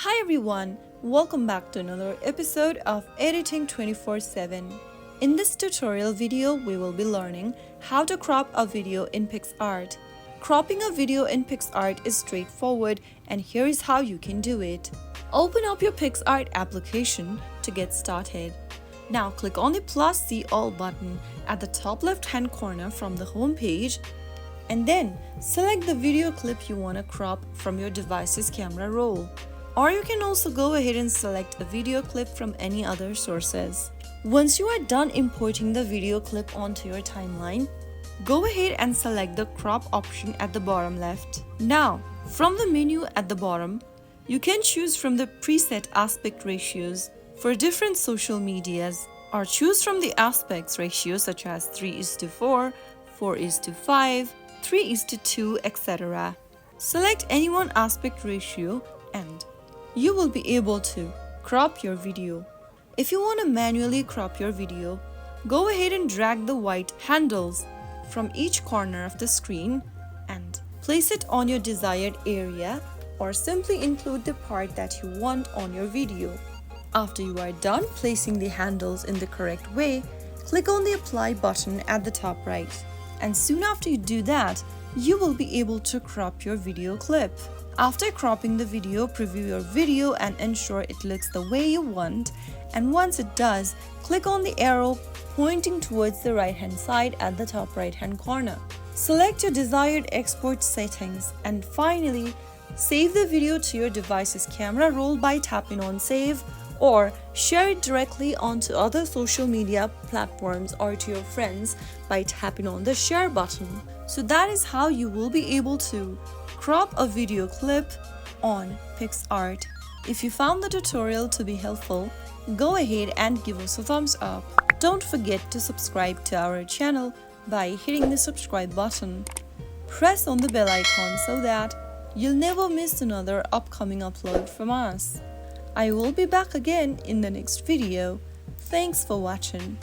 Hi everyone, welcome back to another episode of Editing 24/7. In this tutorial video, we will be learning how to crop a video in Picsart. Cropping a video in Picsart is straightforward, and here is how you can do it. Open up your Picsart application to get started. Now click on the plus see all button at the top left hand corner from the home page, and then select the video clip you want to crop from your device's camera roll. Or you can also go ahead and select a video clip from any other sources. Once you are done importing the video clip onto your timeline, go ahead and select the crop option at the bottom left. Now, from the menu at the bottom, you can choose from the preset aspect ratios for different social medias, or choose from the aspects ratio such as 3:4, 4:5, 3:2, etc. Select any one aspect ratio and you will be able to crop your video. If you want to manually crop your video, go ahead and drag the white handles from each corner of the screen and place it on your desired area, or simply include the part that you want on your video. After you are done placing the handles in the correct way, click on the apply button at the top right. And soon after you do that, you will be able to crop your video clip. After cropping the video, preview your video and ensure it looks the way you want. And once it does, click on the arrow pointing towards the right hand side at the top right hand corner. Select your desired export settings and finally save the video to your device's camera roll by tapping on save, or share it directly onto other social media platforms or to your friends by tapping on the share button. So that is how you will be able to crop a video clip on Picsart. If you found the tutorial to be helpful, go ahead and give us a thumbs up. Don't forget to subscribe to our channel by hitting the subscribe button. Press on the bell icon so that you'll never miss another upcoming upload from us. I will be back again in the next video. Thanks for watching.